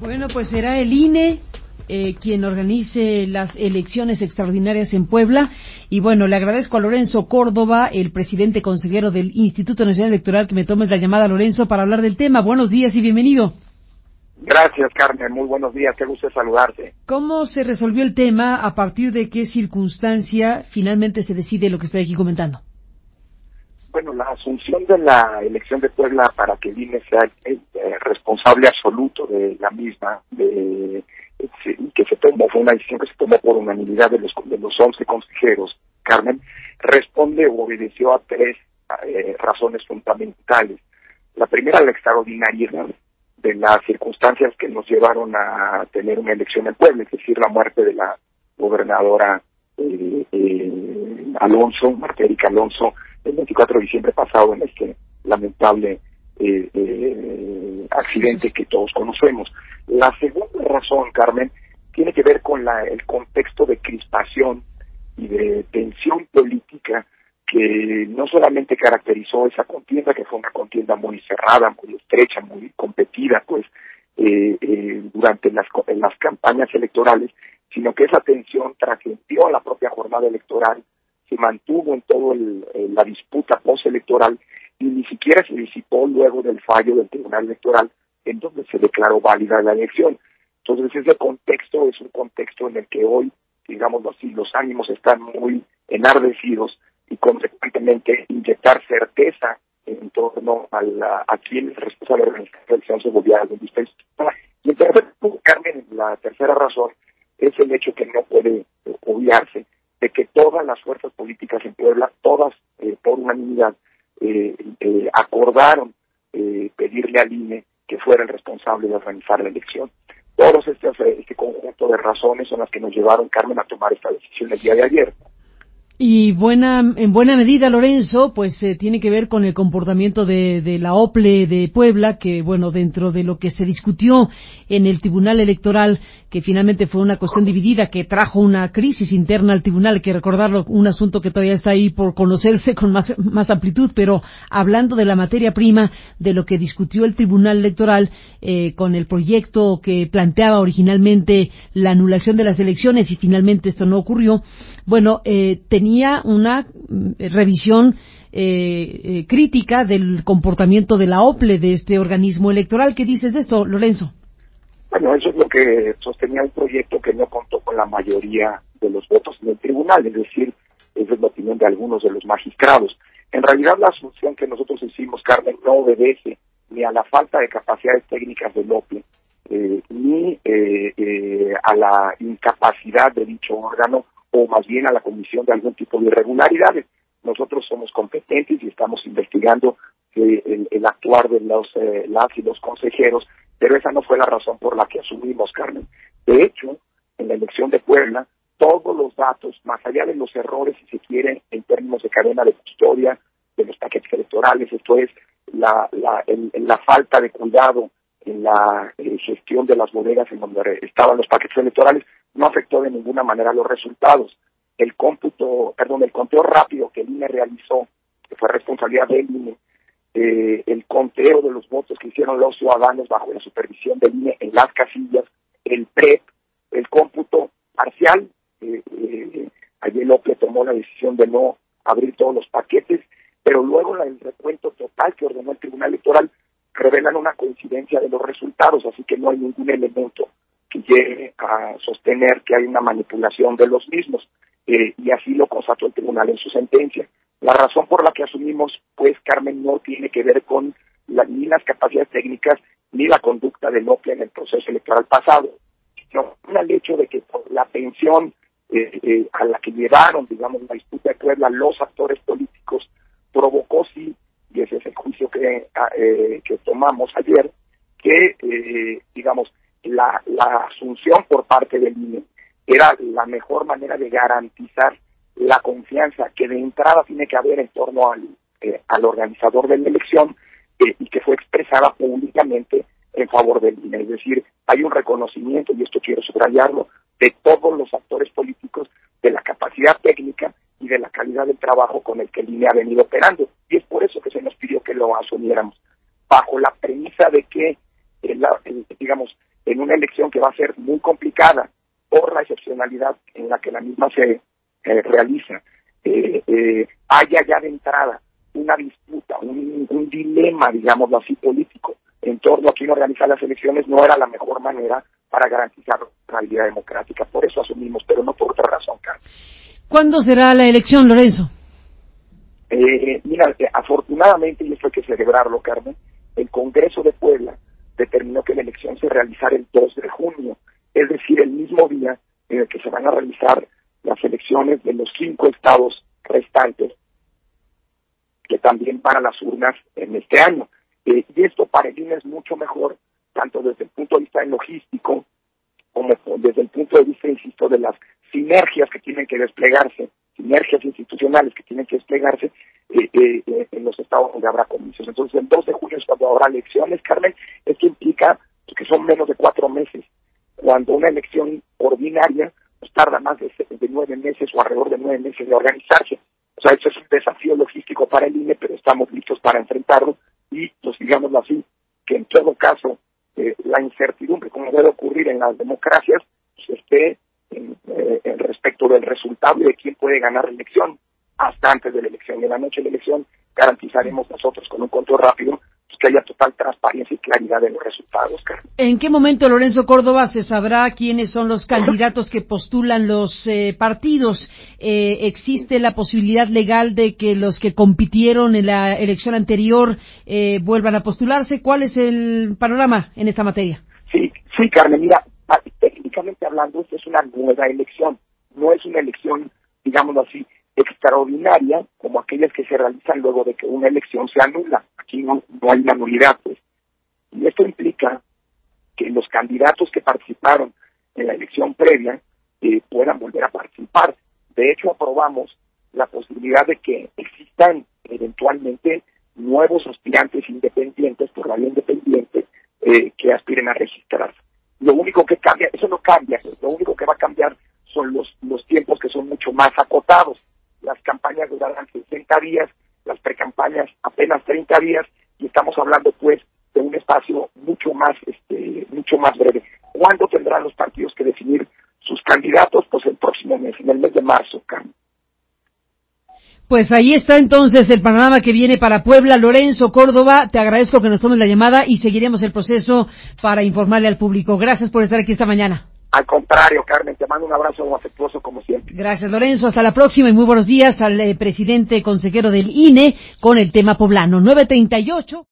Bueno, pues será el INE quien organice las elecciones extraordinarias en Puebla. Y bueno, le agradezco a Lorenzo Córdoba, el presidente consejero del Instituto Nacional Electoral, que me tomes la llamada, Lorenzo, para hablar del tema. Buenos días y bienvenido. Gracias, Carmen. Muy buenos días. Qué gusto saludarte. ¿Cómo se resolvió el tema? ¿A partir de qué circunstancia finalmente se decide lo que estoy aquí comentando? Bueno, la asunción de la elección de Puebla para que el INE sea el responsable absoluto de la misma, que se tomó, fue una decisión que se tomó por unanimidad de los 11 consejeros, Carmen, responde o obedeció a tres razones fundamentales. La primera, la extraordinariedad de las circunstancias que nos llevaron a tener una elección en Puebla, es decir, la muerte de la gobernadora Marta Erika Alonso, el 24 de diciembre pasado, en este lamentable accidente que todos conocemos. La segunda razón, Carmen, tiene que ver con el contexto de crispación y de tensión política que no solamente caracterizó esa contienda, que fue una contienda muy cerrada, muy estrecha, muy competida, pues, durante las campañas electorales, sino que esa tensión trascendió a la propia jornada electoral, se mantuvo en toda la disputa postelectoral y ni siquiera se disipó luego del fallo del Tribunal Electoral en donde se declaró válida la elección. Entonces ese contexto es un contexto en el que hoy, digámoslo así, los ánimos están muy enardecidos y consecuentemente inyectar certeza en torno a quien es responsable de la elección se volvía algo indispensable. Y en tercer lugar, Carmen, la tercera razón es el hecho que no puede obviarse de que todas las fuerzas políticas en Puebla, todas por unanimidad, acordaron pedirle al INE que fuera el responsable de organizar la elección. Todos este conjunto de razones son las que nos llevaron, Carmen, a tomar esta decisión el día de ayer. Y en buena medida, Lorenzo, pues tiene que ver con el comportamiento de la OPLE de Puebla, que bueno, dentro de lo que se discutió en el Tribunal Electoral, que finalmente fue una cuestión dividida, que trajo una crisis interna al tribunal, hay que recordarlo, un asunto que todavía está ahí por conocerse con más amplitud, pero hablando de la materia prima, de lo que discutió el Tribunal Electoral, con el proyecto que planteaba originalmente la anulación de las elecciones, y finalmente esto no ocurrió. Bueno, tenía una revisión crítica del comportamiento de la OPLE, de este organismo electoral. ¿Qué dices de esto, Lorenzo? Bueno, eso es lo que sostenía un proyecto que no contó con la mayoría de los votos en el tribunal, es decir, esa es la opinión de algunos de los magistrados. En realidad, la asunción que nosotros hicimos, Carmen, no obedece ni a la falta de capacidades técnicas del OPLE, ni a la incapacidad de dicho órgano, o más bien a la comisión de algún tipo de irregularidades. Nosotros somos competentes y estamos investigando el actuar de las y los consejeros, pero esa no fue la razón por la que asumimos, Carmen. De hecho, en la elección de Puebla, todos los datos, más allá de los errores, si se quiere, en términos de cadena de custodia, de los paquetes electorales, esto es, la falta de cuidado en la gestión de las bodegas en donde estaban los paquetes electorales, no afectó de ninguna manera los resultados. El conteo rápido que el INE realizó, que fue responsabilidad del INE, el conteo de los votos que hicieron los ciudadanos bajo la supervisión del INE en las casillas, el PREP, el cómputo parcial, ayer el OPLE tomó la decisión de no abrir todos los paquetes, pero luego el recuento total que ordenó el Tribunal Electoral revelan una coincidencia de los resultados, así que no hay ningún elemento que llegue a sostener que hay una manipulación de los mismos, y así lo constató el tribunal en su sentencia. La razón por la que asumimos, pues, Carmen, no tiene que ver con ni las capacidades técnicas ni la conducta del OPLE en el proceso electoral pasado, sino el hecho de que por la tensión a la que llevaron, digamos, la disputa de Puebla los actores políticos, provocó, sí, y ese es el juicio que tomamos ayer, que, digamos, la asunción por parte del INE era la mejor manera de garantizar la confianza que de entrada tiene que haber en torno al organizador de la elección, y que fue expresada públicamente en favor del INE. Es decir, hay un reconocimiento, y esto quiero subrayarlo, de todos los actores políticos, de la capacidad técnica y de la calidad del trabajo con el que el INE ha venido operando. Y es por eso que se nos pidió que lo asumiéramos, bajo la premisa de que, digamos, en una elección que va a ser muy complicada por la excepcionalidad en la que la misma se realiza, haya ya de entrada una disputa, un dilema, digámoslo así, político en torno a quién organizar las elecciones, no era la mejor manera para garantizar la realidad democrática. Por eso asumimos, pero no por otra razón, Carmen. ¿Cuándo será la elección, Lorenzo? Mira, afortunadamente, y esto hay que celebrarlo, Carmen, el Congreso de Puebla determinó que la elección se realizara el 2 de junio, es decir, el mismo día en el que se van a realizar las elecciones de los 5 estados restantes, que también van a las urnas en este año. Y esto para el INE es mucho mejor, tanto desde el punto de vista logístico, como desde el punto de vista, insisto, de las sinergias que tienen que desplegarse, sinergias institucionales que tienen que desplegarse en los estados donde habrá comicios. Entonces, el 2 de junio es cuando habrá elecciones, Carmen. Esto implica que son menos de 4 meses, cuando una elección ordinaria pues tarda más de 9 meses o alrededor de 9 meses de organizarse. O sea, eso es un desafío logístico para el INE, pero estamos listos para enfrentarlo y, pues digámoslo así, que en todo caso la incertidumbre, como debe ocurrir en las democracias, pues esté en respecto del resultado y de quién puede ganar la elección hasta antes de la elección. Y en la noche de la elección garantizaremos nosotros con un control rápido pues, que haya total transparencia y claridad de los resultados, Carmen. ¿En qué momento, Lorenzo Córdoba, se sabrá quiénes son los candidatos que postulan los partidos? ¿Existe la posibilidad legal de que los que compitieron en la elección anterior vuelvan a postularse? ¿Cuál es el panorama en esta materia? Sí, Carmen, mira, técnicamente hablando, esta es una nueva elección, no es una elección, digámoslo así, extraordinaria, como aquellas que se realizan luego de que una elección se anula. Aquí no hay una nulidad, pues. Y esto implica que los candidatos que participaron en la elección previa puedan volver a participar. De hecho, aprobamos la posibilidad de que existan eventualmente nuevos aspirantes independientes, por la vía independiente, que aspiren a registrarse. Lo único que cambia, eso no cambia, lo único que va a cambiar son los tiempos que son mucho más acotados. Las campañas durarán 60 días, las precampañas apenas 30 días, y estamos hablando pues de un espacio mucho más breve. ¿Cuándo tendrán los partidos que definir sus candidatos? Pues el próximo mes, en el mes de marzo, Carmen. Pues ahí está entonces el panorama que viene para Puebla. Lorenzo Córdoba, te agradezco que nos tomes la llamada y seguiremos el proceso para informarle al público. Gracias por estar aquí esta mañana. Al contrario, Carmen, te mando un abrazo afectuoso como siempre. Gracias, Lorenzo. Hasta la próxima y muy buenos días al presidente consejero del INE con el tema poblano. 9:38.